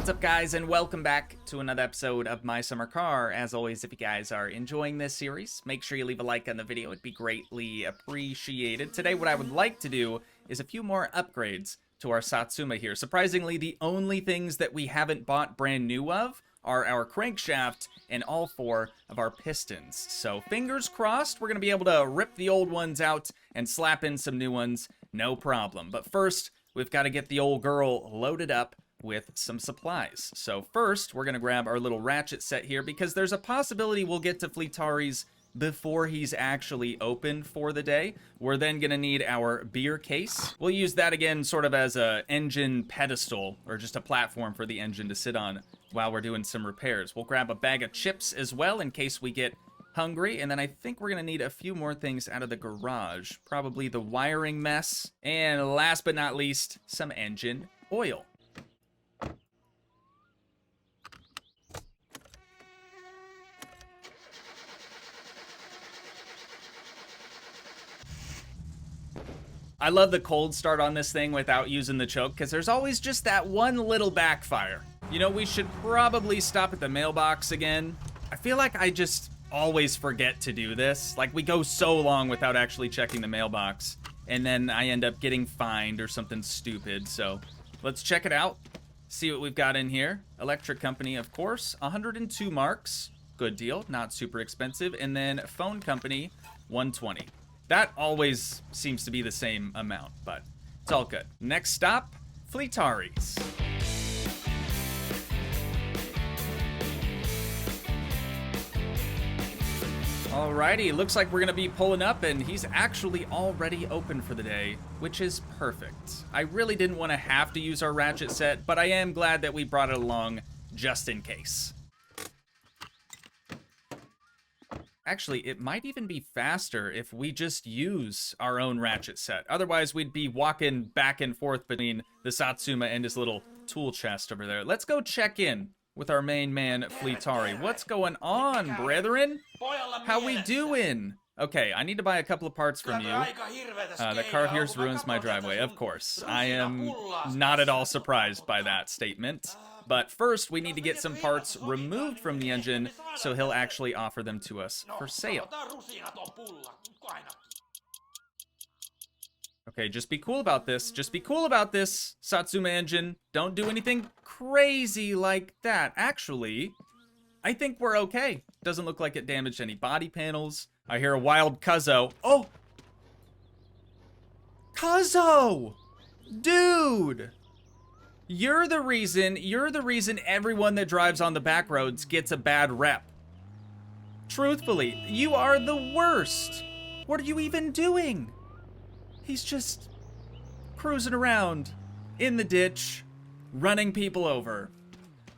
What's up, guys, and welcome back to another episode of My Summer Car. As always, if you guys are enjoying this series, make sure you leave a like on the video. It'd be greatly appreciated. Today, what I would like to do is a few more upgrades to our Satsuma here. Surprisingly, the only things that we haven't bought brand new of are our crankshaft and all four of our pistons. So fingers crossed, we're going to be able to rip the old ones out and slap in some new ones, no problem. But first, we've got to get the old girl loaded up with some supplies. So first, we're going to grab our little ratchet set here because there's a possibility we'll get to Fleetari's before he's actually open for the day. We're then going to need our beer case. We'll use that again sort of as a engine pedestal or just a platform for the engine to sit on while we're doing some repairs. We'll grab a bag of chips as well in case we get hungry, and then I think we're going to need a few more things out of the garage. Probably the wiring mess, and last but not least, some engine oil. I love the cold start on this thing without using the choke, because there's always just that one little backfire. You know, we should probably stop at the mailbox again. I feel like I just always forget to do this. Like, we go so long without actually checking the mailbox, and then I end up getting fined or something stupid. So let's check it out, see what we've got in here. Electric company, of course, 102 marks. Good deal, not super expensive. And then phone company, 120. That always seems to be the same amount, but it's all good. Next stop, Fleetari's. Alrighty, looks like we're gonna be pulling up, and he's actually already open for the day, which is perfect. I really didn't want to have to use our ratchet set, but I am glad that we brought it along just in case. Actually, it might even be faster if we just use our own ratchet set. Otherwise, we'd be walking back and forth between the Satsuma and his little tool chest over there. Let's go check in with our main man, Fleetari. What's going on, brethren? How we doing? Okay, I need to buy a couple of parts from you. The car here ruins my driveway, of course. I am not at all surprised by that statement. But first, we need to get some parts removed from the engine, so he'll actually offer them to us for sale. Okay, just be cool about this. Just be cool about this, Satsuma engine. Don't do anything crazy like that. Actually, I think we're okay. Doesn't look like it damaged any body panels. I hear a wild cuzzo. Oh! Cuzzo! Dude! You're the reason everyone that drives on the back roads gets a bad rep. Truthfully, you are the worst. What are you even doing? He's just cruising around in the ditch, running people over.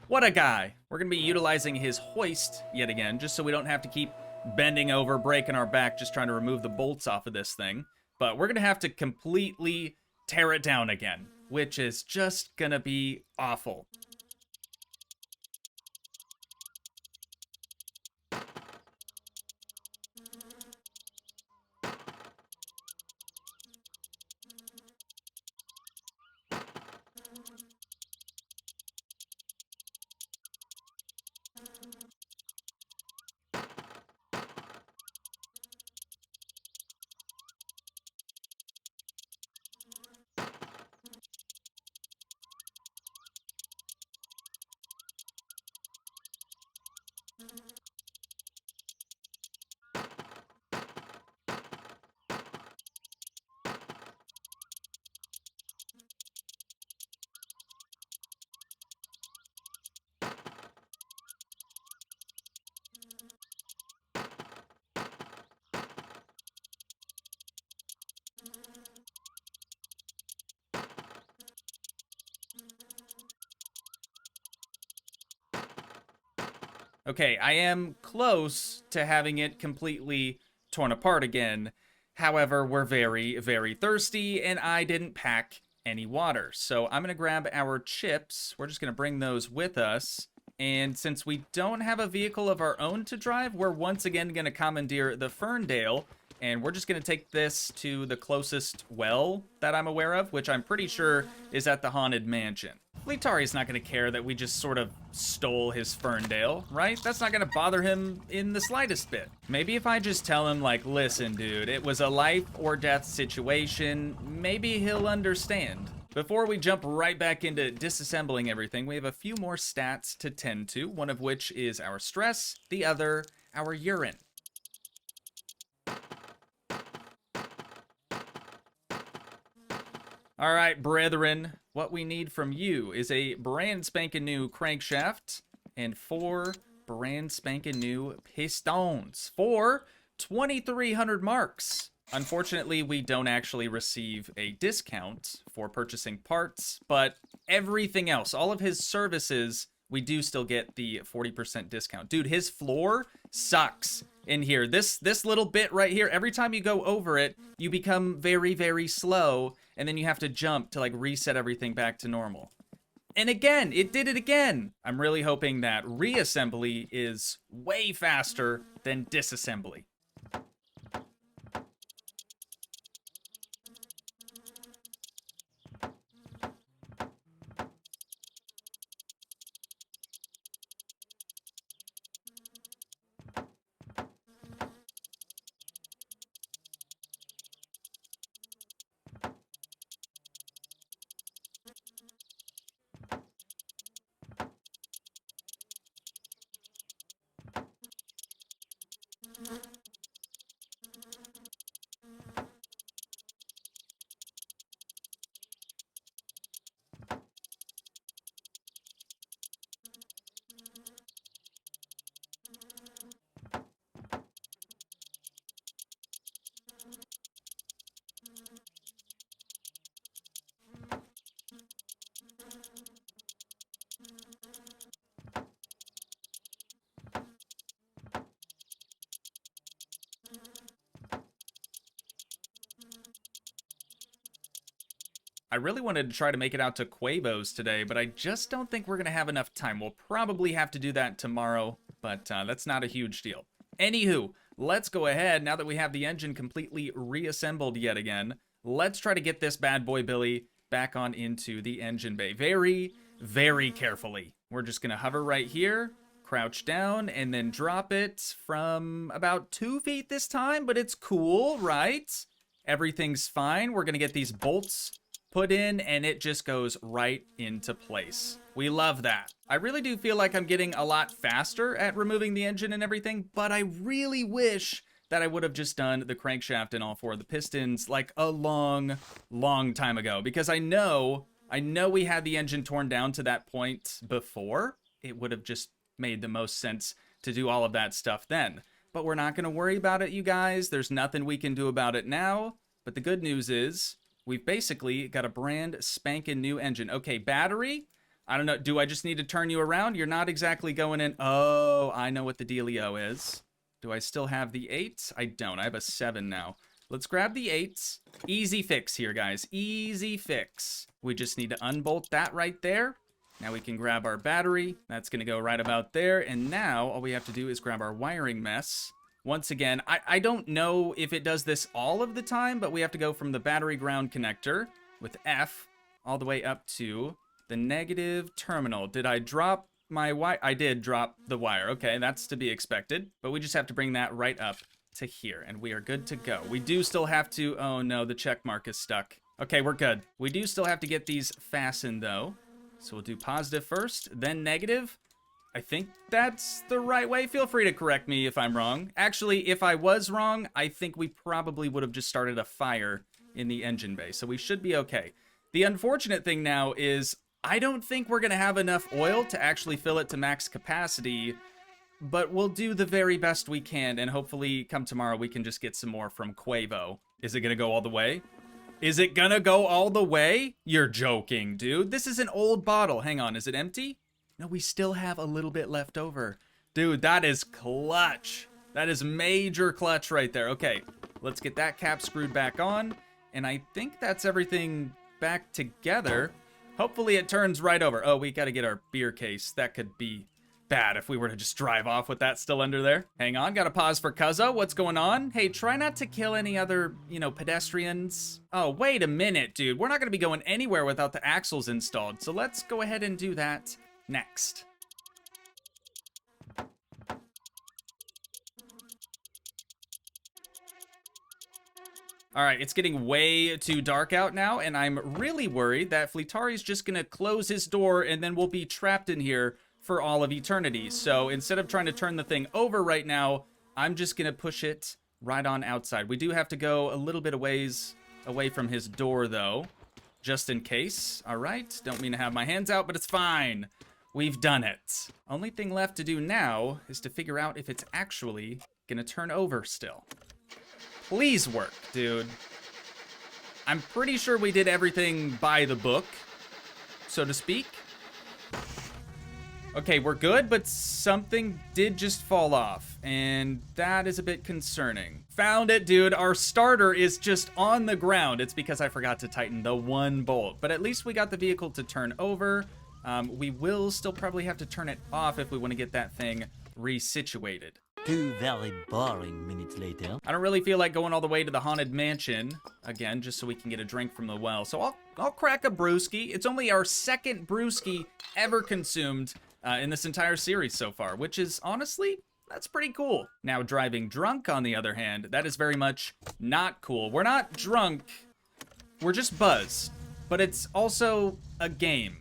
What a guy. We're gonna be utilizing his hoist yet again, just so we don't have to keep bending over, breaking our back, just trying to remove the bolts off of this thing. But we're gonna have to completely tear it down again, which is just gonna be awful. Okay, I am close to having it completely torn apart again. However, we're very, very thirsty, and I didn't pack any water. So I'm going to grab our chips. We're just going to bring those with us. And since we don't have a vehicle of our own to drive, we're once again going to commandeer the Ferndale. And we're just going to take this to the closest well that I'm aware of, which I'm pretty sure is at the Haunted Mansion. Fleetari's not going to care that we just sort of stole his Ferndale, right? That's not going to bother him in the slightest bit. Maybe if I just tell him, like, listen, dude, it was a life or death situation, maybe he'll understand. Before we jump right back into disassembling everything, we have a few more stats to tend to, one of which is our stress, the other, our urine. All right, brethren, what we need from you is a brand spanking new crankshaft and 4 brand spanking new pistons for 2,300 marks. Unfortunately, we don't actually receive a discount for purchasing parts, but everything else, all of his services, we do still get the 40% discount. Dude, his floor sucks in here. This little bit right here, every time you go over it, you become very, very slow, and then you have to jump to like reset everything back to normal. And again, it did it again. I'm really hoping that reassembly is way faster than disassembly. I really wanted to try to make it out to Quavo's today, but I just don't think we're going to have enough time. We'll probably have to do that tomorrow, but that's not a huge deal. Anywho, let's go ahead, now that we have the engine completely reassembled yet again, let's try to get this bad boy Billy back on into the engine bay. Very, very carefully. We're just going to hover right here, crouch down, and then drop it from about 2 feet this time, but it's cool, right? Everything's fine. We're going to get these bolts put in, and it just goes right into place. We love that. I really do feel like I'm getting a lot faster at removing the engine and everything, but I really wish that I would have just done the crankshaft and all 4 of the pistons like a long, long time ago, because I know we had the engine torn down to that point before. It would have just made the most sense to do all of that stuff then. But we're not going to worry about it, you guys. There's nothing we can do about it now. But the good news is we've basically got a brand spanking new engine. Okay, battery. I don't know. Do I just need to turn you around? You're not exactly going in. Oh, I know what the dealio is. Do I still have the 8? I don't. I have a 7 now. Let's grab the 8s. Easy fix here, guys. Easy fix. We just need to unbolt that right there. Now we can grab our battery. That's going to go right about there. And now all we have to do is grab our wiring mess. Once again, I don't know if it does this all of the time, but we have to go from the battery ground connector with F all the way up to the negative terminal. Did I drop my wire? I did drop the wire. Okay, that's to be expected. But we just have to bring that right up to here, and we are good to go. We do still have to... Oh, no, the check mark is stuck. Okay, we're good. We do still have to get these fastened, though. So we'll do positive first, then negative. I think that's the right way. Feel free to correct me if I'm wrong. Actually, if I was wrong, I think we probably would have just started a fire in the engine bay, so we should be okay. The unfortunate thing now is I don't think we're going to have enough oil to actually fill it to max capacity, but we'll do the very best we can, and hopefully come tomorrow we can just get some more from Quavo. Is it going to go all the way? Is it going to go all the way? You're joking, dude. This is an old bottle. Hang on, is it empty? No, we still have a little bit left over. Dude, that is clutch. That is major clutch right there. Okay, let's get that cap screwed back on. And I think that's everything back together. Hopefully it turns right over. Oh, we got to get our beer case. That could be bad if we were to just drive off with that still under there. Hang on, gotta pause for Cuzzo. What's going on? Hey, try not to kill any other, you know, pedestrians. Oh, wait a minute, dude. We're not gonna be going anywhere without the axles installed, so let's go ahead and do that next. All right, it's getting way too dark out now, and I'm really worried that Fleetari's just gonna close his door and then we'll be trapped in here for all of eternity. So instead of trying to turn the thing over right now, I'm just gonna push it right on outside. We do have to go a little bit of ways away from his door though, just in case. All right, don't mean to have my hands out, but it's fine. We've done it. Only thing left to do now is to figure out if it's actually gonna turn over still. Please work, dude. I'm pretty sure we did everything by the book, so to speak. Okay, we're good, but something did just fall off, and that is a bit concerning. Found it, dude. Our starter is just on the ground. It's because I forgot to tighten the one bolt, but at least we got the vehicle to turn over. We will still probably have to turn it off if we want to get that thing resituated. 2 very boring minutes later. I don't really feel like going all the way to the Haunted Mansion, again, just so we can get a drink from the well. So I'll crack a brewski. It's only our second brewski ever consumed in this entire series so far, which is, honestly, that's pretty cool. Now, driving drunk, on the other hand, that is very much not cool. We're not drunk, we're just buzzed. But it's also a game.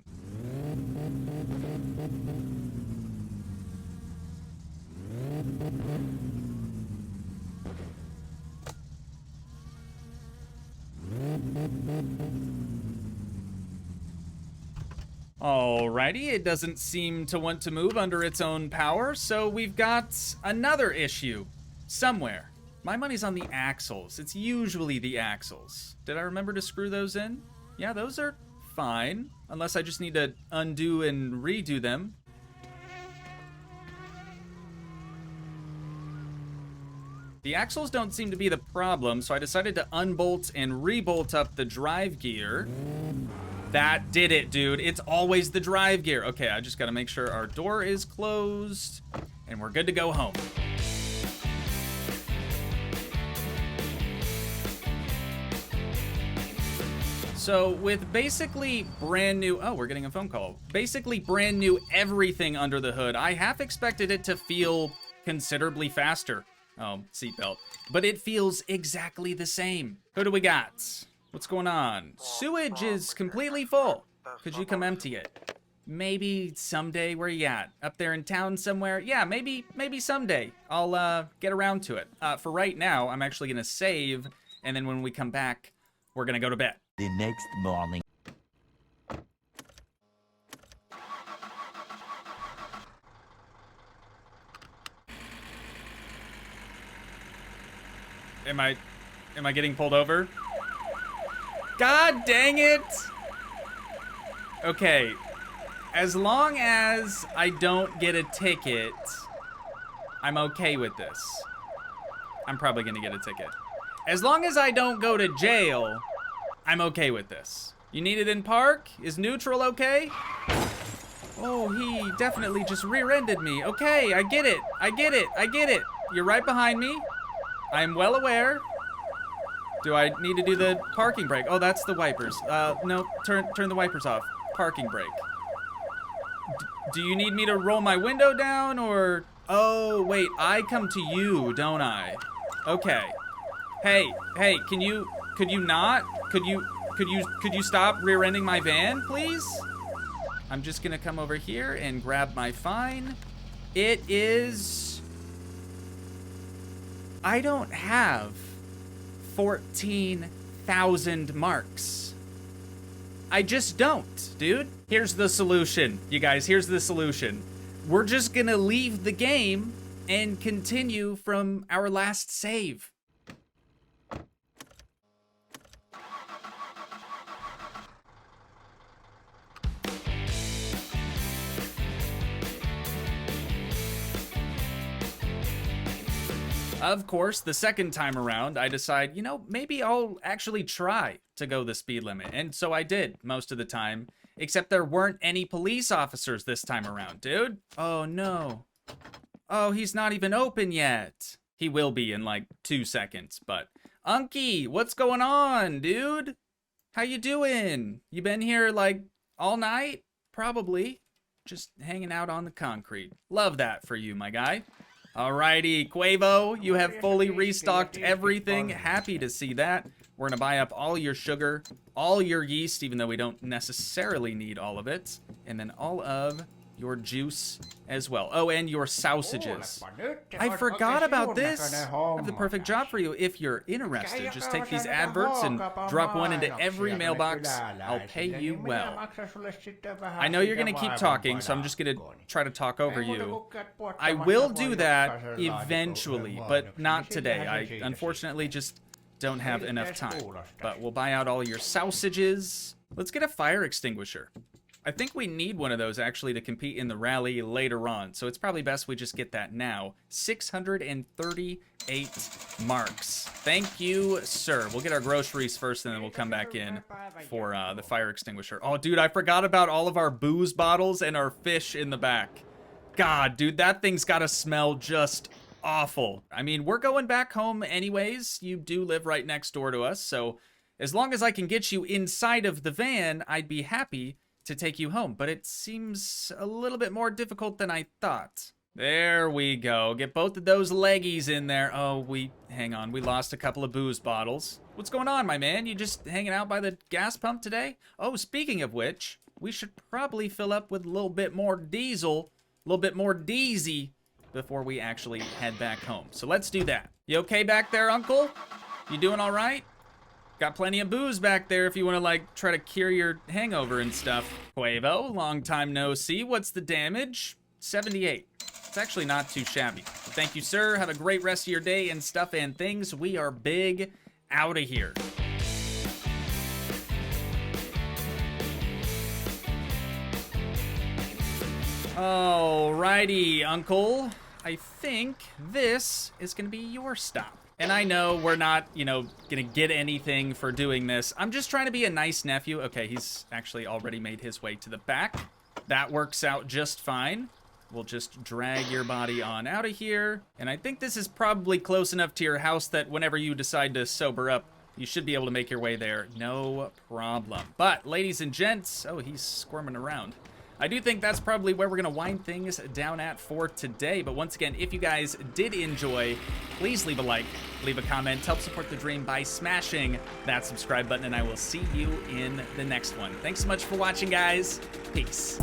Alrighty, it doesn't seem to want to move under its own power, so we've got another issue somewhere. My money's on the axles. It's usually the axles. Did I remember to screw those in? Yeah, those are fine, unless I just need to undo and redo them. The axles don't seem to be the problem, so I decided to unbolt and rebolt up the drive gear. That did it, dude. It's always the drive gear. Okay, I just gotta make sure our door is closed, and we're good to go home. So with basically brand new, oh, we're getting a phone call. Basically brand new everything under the hood, I half expected it to feel considerably faster. Oh, seatbelt. But it feels exactly the same. Who do we got? What's going on? Sewage is completely full. Could you come empty it? Maybe someday. Where you at? Up there in town somewhere? Yeah, maybe someday. I'll get around to it. For right now, I'm actually gonna save, and then when we come back, we're gonna go to bed. The next morning. Am I getting pulled over? God dang it! Okay, as long as I don't get a ticket, I'm okay with this. I'm probably gonna get a ticket. As long as I don't go to jail, I'm okay with this. You need it in park? Is neutral okay? Oh, he definitely just rear-ended me. Okay, I get it. I get it. I get it. You're right behind me. I'm well aware. Do I need to do the parking brake? Oh, that's the wipers. No, turn the wipers off. Parking brake. Do you need me to roll my window down, or? Oh, wait, I come to you, don't I? Okay. Hey, could you not? Could you stop rear-ending my van, please? I'm just gonna come over here and grab my fine. It is... I don't have 14,000 marks. I just don't, dude. Here's the solution, you guys. Here's the solution. We're just gonna leave the game and continue from our last save. Of course, the second time around, I decide, you know, maybe I'll actually try to go the speed limit. And so I did most of the time. Except there weren't any police officers this time around, dude. Oh, no. Oh, he's not even open yet. He will be in like 2 seconds, but... Unky, what's going on, dude? How you doing? You been here like all night? Probably. Just hanging out on the concrete. Love that for you, my guy. Alrighty, Quavo, you have fully restocked everything. Happy to see that. We're gonna buy up all your sugar, all your yeast, even though we don't necessarily need all of it, and then all of your juice as well. Oh, and your sausages. I forgot about this. I have the perfect job for you if you're interested. Just take these adverts and drop one into every mailbox. I'll pay you well. I know you're gonna keep talking, so I'm just gonna try to talk over you. I will do that eventually, but not today. I unfortunately just don't have enough time. But we'll buy out all your sausages. Let's get a fire extinguisher. I think we need one of those actually to compete in the rally later on, so it's probably best we just get that now. 638 marks. Thank you, sir. We'll get our groceries first, and then we'll come back in for the fire extinguisher. Oh, dude, I forgot about all of our booze bottles and our fish in the back. God, dude, that thing's gotta smell just awful. I mean, we're going back home anyways. You do live right next door to us, so as long as I can get you inside of the van, I'd be happy to take you home, but it seems a little bit more difficult than I thought. There we go. Get both of those leggies in there. Oh, hang on. We lost a couple of booze bottles. What's going on, my man? You just hanging out by the gas pump today? Oh, speaking of which, we should probably fill up with a little bit more diesel, a little bit more deezy before we actually head back home. So let's do that. You okay back there, Uncle? You doing all right? Got plenty of booze back there if you want to, like, try to cure your hangover and stuff. Quavo, long time no see. What's the damage? 78. It's actually not too shabby. Thank you, sir. Have a great rest of your day and stuff and things. We are big out of here. Alrighty, Uncle. I think this is going to be your stop. And I know we're not, gonna get anything for doing this. I'm just trying to be a nice nephew. Okay, he's actually already made his way to the back. That works out just fine. We'll just drag your body on out of here. And I think this is probably close enough to your house that whenever you decide to sober up, you should be able to make your way there. No problem. But, ladies and gents, oh, he's squirming around. I do think that's probably where we're going to wind things down at for today. But once again, if you guys did enjoy, please leave a like, leave a comment, help support the dream by smashing that subscribe button, and I will see you in the next one. Thanks so much for watching, guys. Peace.